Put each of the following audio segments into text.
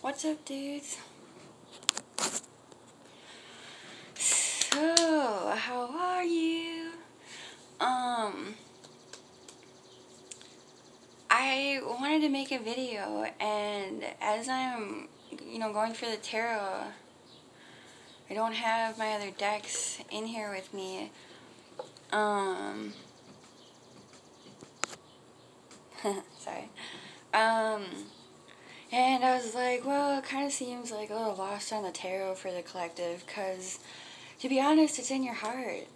What's up, dudes? So, how are you? I wanted to make a video, and as I'm, going through the tarot, I don't have my other decks in here with me. Sorry. And I was like, well, it kind of seems like a little lost on the tarot for the collective, because, to be honest, it's in your heart.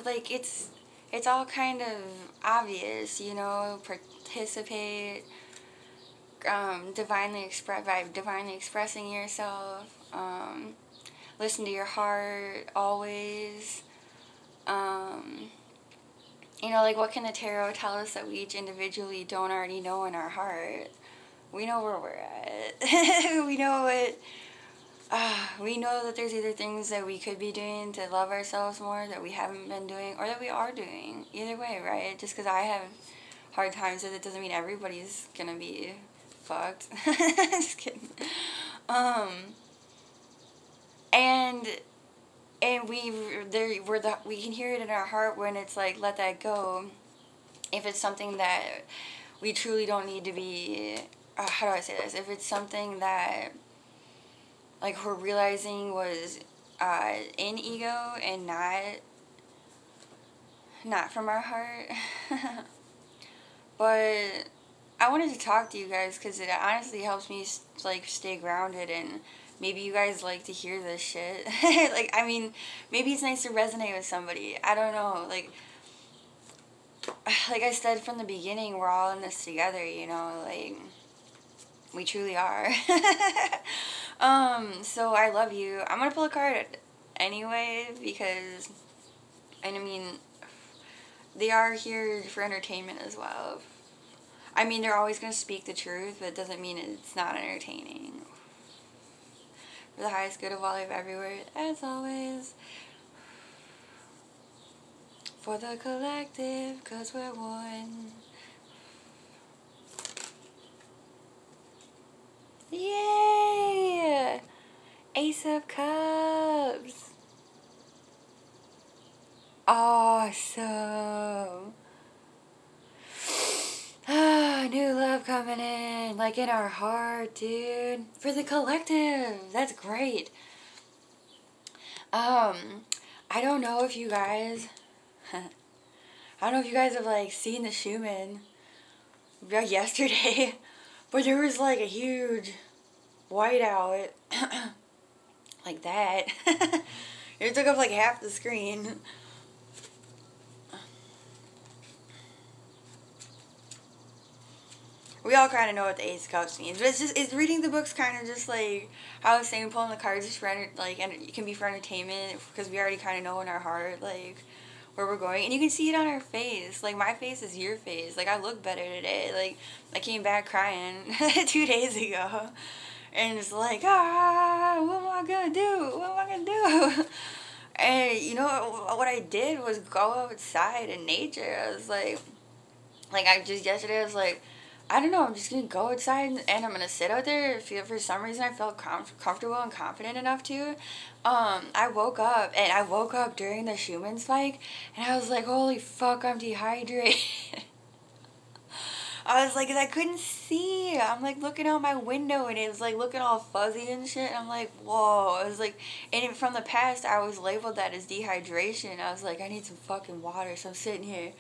Like, it's all kind of obvious, participate, divinely expressing yourself, listen to your heart, always, like, what can the tarot tell us that we each individually don't already know in our heart? We know where we're at. We know that there's either things that we could be doing to love ourselves more that we haven't been doing, or that we are doing. Either way, right? Just because I have hard times with it doesn't mean everybody's gonna be fucked. Just kidding. And we can hear it in our heart when it's like, let that go. If it's something that we truly don't need to be, how do I say this? If it's something that, like, we're realizing was in ego and not from our heart. But I wanted to talk to you guys because it honestly helps me, like, stay grounded, and maybe you guys like to hear this shit. Like, I mean, maybe it's nice to resonate with somebody. I don't know. Like I said from the beginning, we're all in this together, like, we truly are. So I love you. I'm gonna pull a card anyway because, I mean, they are here for entertainment as well. I mean, they're always gonna speak the truth, but it doesn't mean it's not entertaining. For the highest good of all life everywhere, as always. For the collective, 'cause we're one. Yay! Ace of Cups. Awesome. New love coming in, like in our heart, dude. For the collective, that's great. I don't know if you guys, have, like, seen the Schumann yesterday, but there was, like, a huge whiteout, like that. It took up, like, half the screen. We all kind of know what the Ace of Cups means, but it's reading the books kind of just like how I was saying, pulling the cards is for and it can be for entertainment because we already kind of know in our heart, like, where we're going, and you can see it on our face. Like, my face is your face. Like, I look better today. Like, I came back crying 2 days ago, and it's like, what am I gonna do? What am I gonna do? And what I did was go outside in nature. I was like yesterday I was like, I don't know, I'm just going to go outside and I'm going to sit out there. For some reason I felt comfortable and confident enough to. I woke up during the Schumann spike, and I was like, holy fuck, I'm dehydrated. I was like, 'cause I couldn't see. I'm like looking out my window and it was like looking all fuzzy and shit. And I'm like, whoa. I was like, and from the past I was labeled that as dehydration. I was like, I need some fucking water. So I'm sitting here.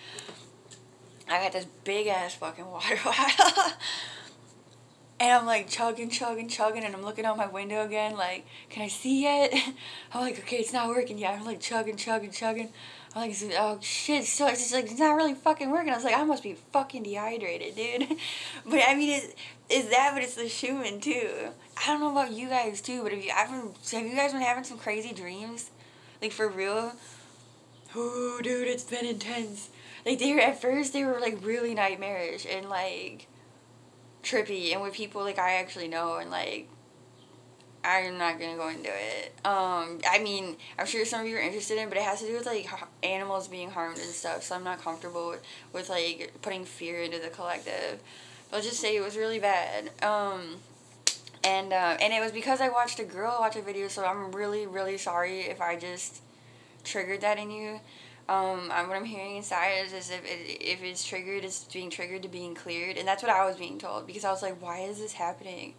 I got this big ass fucking water bottle. And I'm like chugging, and I'm looking out my window again, like, can I see yet? I'm like, okay, it's not working yet. I'm like chugging. I'm like, oh shit, so it's just like, it's not really fucking working. I was like, I must be fucking dehydrated, dude. But I mean, it's that, but it's the Schumann too. I don't know about you guys too, but have you guys been having some crazy dreams? Like, for real? Oh, dude, it's been intense. Like, at first they were like really nightmarish and like trippy, and with people like I actually know, and like I'm not gonna go into it. I mean, I'm sure some of you are interested in, but it has to do with like animals being harmed and stuff. So I'm not comfortable with like putting fear into the collective. But I'll just say it was really bad. And it was because I watched a girl watch a video. So I'm really, really sorry if I just triggered that in you. What I'm hearing inside is if it's triggered, it's being triggered to being cleared, and that's what I was being told, because I was like, why is this happening?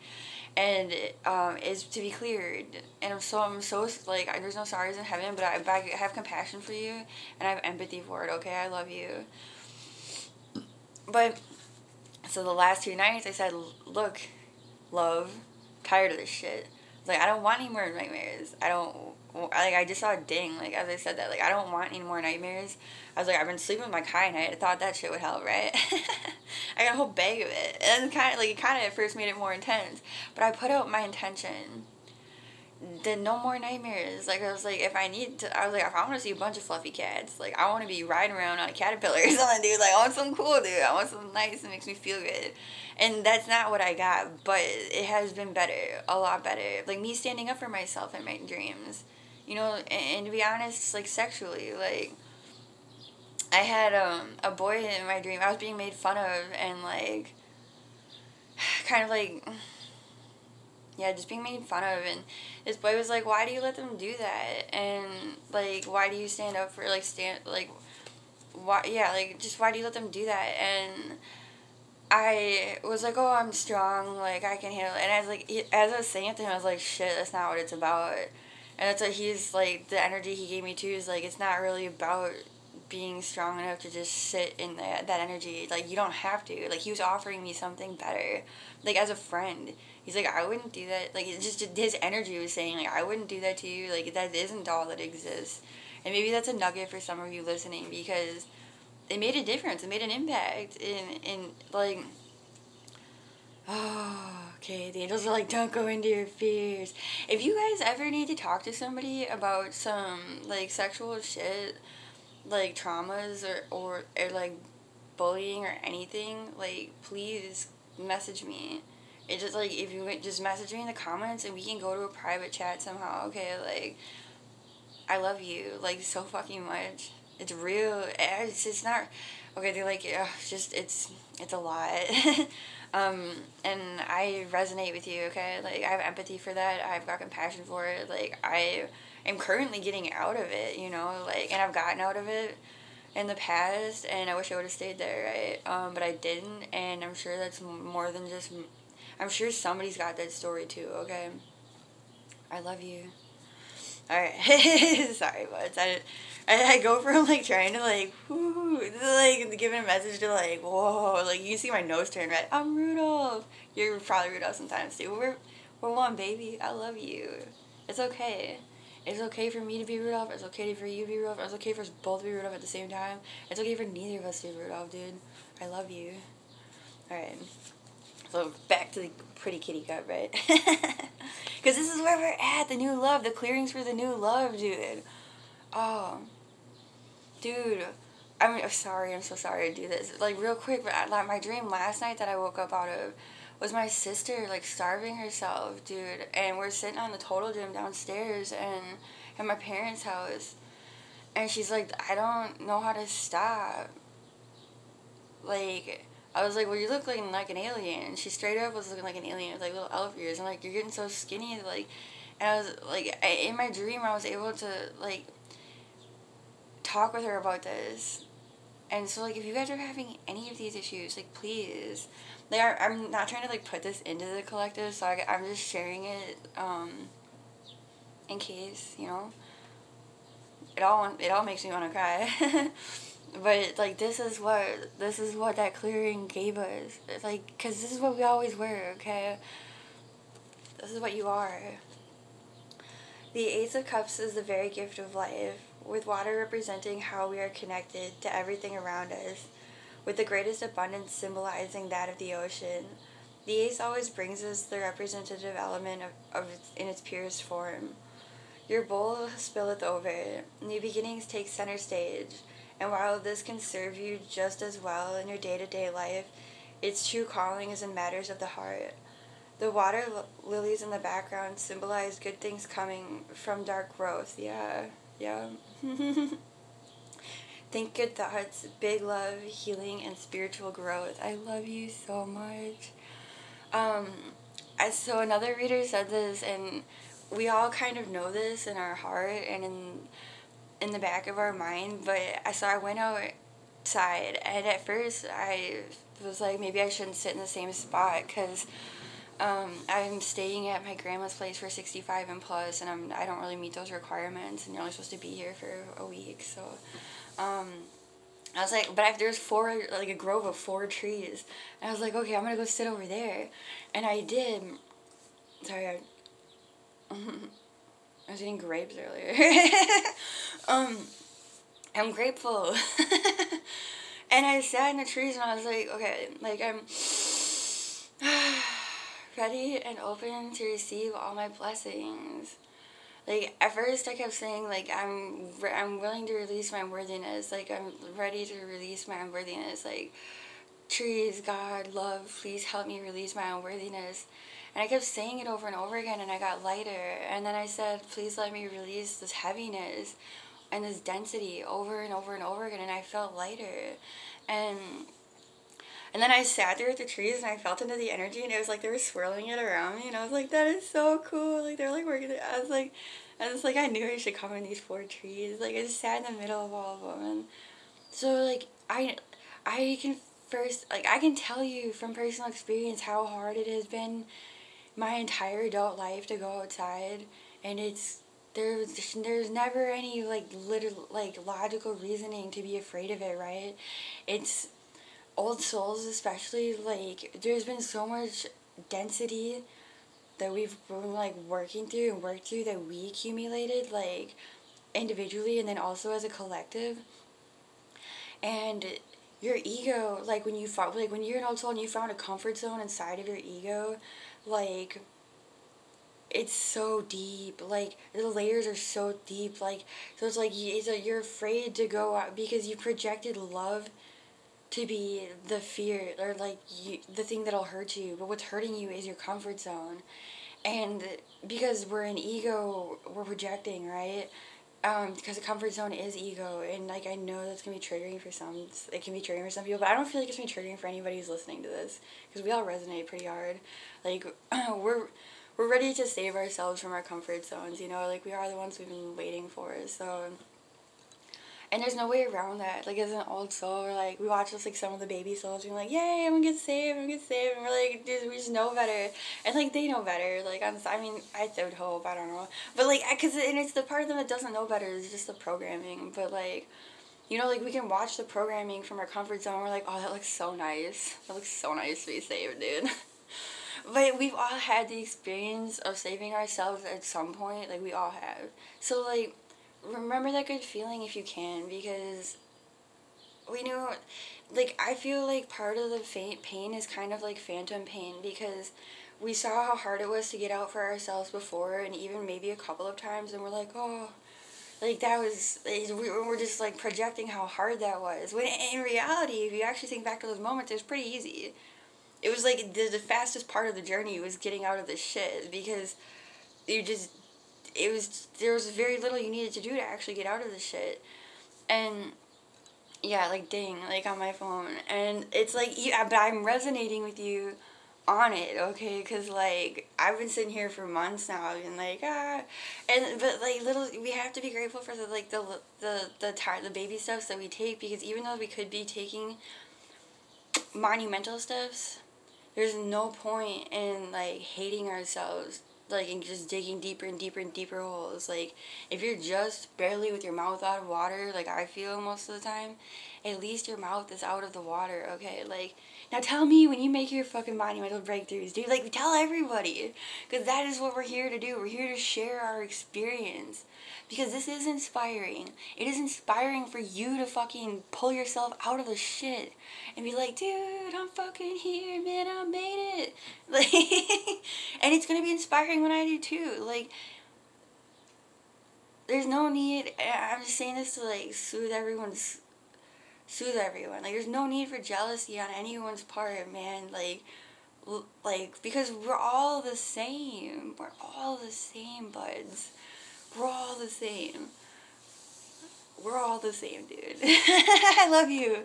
And it's to be cleared, and I'm so like, there's no sorries in heaven, but I have compassion for you, and I have empathy for it. Okay, I love you. But so the last 2 nights, I said, look, love, tired of this shit. Like, I don't want any more nightmares. I just saw a ding, like, as I said that, like, I don't want any more nightmares. I was like, I've been sleeping with my Kai and I thought that shit would help, right? I got a whole bag of it. And it kind of at first made it more intense. But I put out my intention. Then no more nightmares. Like, I was like, if I want to see a bunch of fluffy cats. Like, I want to be riding around on a caterpillar or something, dude. Like, I want something cool, dude. I want something nice that makes me feel good. And that's not what I got, but it has been better. A lot better. Like, me standing up for myself in my dreams. You know, and to be honest, like, sexually, like, I had a boy in my dream. I was being made fun of, and, like, kind of, like, yeah, just being made fun of, and this boy was like, why do you let them do that? And, like, why do you stand up for, like, why do you let them do that? And I was like, oh, I'm strong, like, I can handle it. And I was like, as I was saying it to him, I was like, shit, that's not what it's about. And that's what he's, like, the energy he gave me, too, is, like, it's not really about being strong enough to just sit in that energy. Like, you don't have to. Like, he was offering me something better. Like, as a friend. He's like, I wouldn't do that. Like, it's just his energy was saying, like, I wouldn't do that to you. Like, that isn't all that exists. And maybe that's a nugget for some of you listening, because it made a difference. It made an impact. In like... Oh, okay, the angels are like, don't go into your fears. If you guys ever need to talk to somebody about some, like, sexual shit, like, traumas, or like, bullying or anything, like, please message me. It just, like, if you just message me in the comments, and we can go to a private chat somehow, okay? Like, I love you, like, so fucking much. It's real. It's not... Okay, they're like, it's a lot. And I resonate with you, okay? Like, I have empathy for that. I've got compassion for it. Like, I am currently getting out of it, you know? Like, and I've gotten out of it in the past, and I wish I would have stayed there, right? But I didn't, and I'm sure that's more than just... I'm sure somebody's got that story, too, okay? I love you. Alright. Sorry, but I go from, like, trying to, like, whoo, like, giving a message to, like, whoa, like, you see my nose turn red. I'm Rudolph. You're probably Rudolph sometimes, too. We're one, baby. I love you. It's okay. It's okay for me to be Rudolph. It's okay for you to be Rudolph. It's okay for us both to be Rudolph at the same time. It's okay for neither of us to be Rudolph, dude. I love you. Alright. So, back to the pretty kitty cup, right? Because this is where we're at, the new love. The clearings for the new love, dude. Oh. Dude. I'm sorry. I'm so sorry to do this. Like, real quick, but my dream last night that I woke up out of was my sister, like, starving herself, dude. And we're sitting on the Total Gym downstairs at my parents' house. And she's like, I don't know how to stop. Like... I was like, well, you look like an alien. She straight up was looking like an alien with, like, little elf ears. I'm like, you're getting so skinny, like, and I was, like, in my dream, I was able to, like, talk with her about this. And so, like, if you guys are having any of these issues, like, please, like, I'm not trying to, like, put this into the collective, so I'm just sharing it, in case, you know, it all makes me want to cry. But, like, this is what that clearing gave us. It's like, because this is what we always were, okay? This is what you are. The Ace of Cups is the very gift of life, with water representing how we are connected to everything around us, with the greatest abundance symbolizing that of the ocean. The Ace always brings us the representative element in its purest form. Your bowl spilleth over. New beginnings take center stage. And while this can serve you just as well in your day-to-day life, its true calling is in matters of the heart. The water lilies in the background symbolize good things coming from dark growth. Yeah, yeah. Think good thoughts, big love, healing, and spiritual growth. I love you so much. So another reader said this, and we all kind of know this in our heart and in the back of our mind. But I went outside, and at first I was like, maybe I shouldn't sit in the same spot because I'm staying at my grandma's place for 65 and plus, and I don't really meet those requirements, and you're only supposed to be here for a week. So I was like, but there's a grove of 4 trees. And I was like, okay, I'm going to go sit over there. And I did. Sorry, I was eating grapes earlier. I'm grateful. And I sat in the trees and I was like, okay, like I'm ready and open to receive all my blessings. Like, at first I kept saying, like, I'm willing to release my unworthiness. Like, I'm ready to release my unworthiness. Like, trees, God, love, please help me release my unworthiness. And I kept saying it over and over again, and I got lighter. And then I said, please let me release this heaviness and this density over and over and over again. And I felt lighter. And then I sat there with the trees and I felt into the energy, and it was like they were swirling it around me, and I was like, that is so cool. Like, they're like working it. I was like, I knew I should come in these 4 trees. Like, I just sat in the middle of all of them. And so, like, I can tell you from personal experience how hard it has been my entire adult life to go outside, and there's never any, like, logical reasoning to be afraid of it, right? It's old souls especially, like, there's been so much density that we've been, like, worked through that we accumulated, like, individually and then also as a collective. And your ego, like, when you're an old soul and you found a comfort zone inside of your ego, like, it's so deep, like, the layers are so deep, like, so it's like you're afraid to go out because you projected love to be the fear, or like the thing that'll hurt you, but what's hurting you is your comfort zone. And because we're an ego, we're projecting, right? Because the comfort zone is ego, and like, I know that's gonna be triggering for some. It can be triggering for some people, but I don't feel like it's gonna be triggering for anybody who's listening to this, because we all resonate pretty hard. Like, we're ready to save ourselves from our comfort zones, you know. Like, we are the ones we've been waiting for. So. And there's no way around that. Like, as an old soul, we're like, we watch just, like, some of the baby souls, and we're like, yay, I'm gonna get saved, and we're like, dude, we just know better. And, like, they know better. Like, I would hope, I don't know. But, like, and it's the part of them that doesn't know better, it's just the programming. But, like, you know, like, we can watch the programming from our comfort zone, we're like, oh, that looks so nice. That looks so nice to be saved, dude. But we've all had the experience of saving ourselves at some point. Like, we all have. So, like, remember that good feeling if you can, because we know, like, I feel like part of the pain is kind of like phantom pain, because we saw how hard it was to get out for ourselves before, and even maybe a couple of times, and we're like, oh, like, we're just, like, projecting how hard that was, when in reality, if you actually think back to those moments, it was pretty easy. It was like the fastest part of the journey was getting out of the shit, because there was very little you needed to do to actually get out of the shit. And yeah, like, ding, like, on my phone. And it's like, yeah, but I'm resonating with you on it, okay? Because, like, I've been sitting here for months now, and like, but like, we have to be grateful for the baby steps that we take, because even though we could be taking monumental steps, there's no point in, like, hating ourselves, like, and just digging deeper and deeper and deeper holes. Like, if you're just barely with your mouth out of water, like I feel most of the time, at least your mouth is out of the water, okay? Like, now tell me when you make your fucking monumental breakthroughs, dude. Like, tell everybody, because that is what we're here to do. We're here to share our experience, because this is inspiring. It is inspiring for you to fucking pull yourself out of the shit and be like, dude, I'm fucking here, man, I made it. Like, and it's gonna be inspiring when I do too. Like, there's no need, I'm just saying this to, like, soothe everyone. Like, there's no need for jealousy on anyone's part, man. Like, like, because we're all the same. We're all the same, buds. We're all the same. We're all the same, dude. I love you.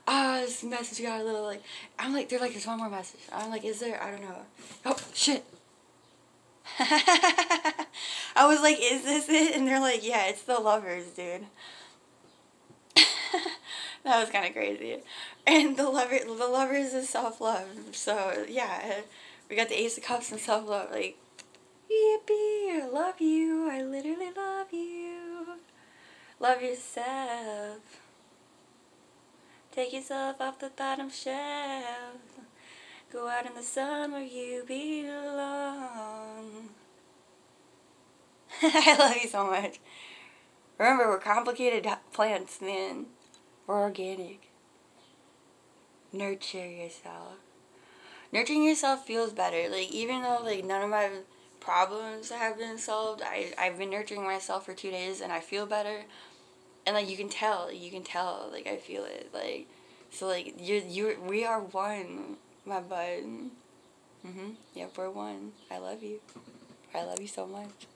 This message got a little, like, I'm like, they're like, there's one more message. I'm like, is there? I don't know. Oh, shit. I was like, is this it? And they're like, yeah, it's the lovers, dude. That was kind of crazy. And the lovers is self-love. So, yeah, we got the Ace of Cups and self-love. Like, yippee, I love you. I literally love you. Love yourself. Take yourself off the bottom shelf. Go out in the sun where you belong. I love you so much. Remember, we're complicated plants, man. We're organic. Nurture yourself. Nurturing yourself feels better. Like, even though, like, none of my problems have been solved, I've been nurturing myself for 2 days and I feel better. And, like, you can tell, like, I feel it. Like, so, like, we are one, my bud. Yep, we're one. I love you. I love you so much.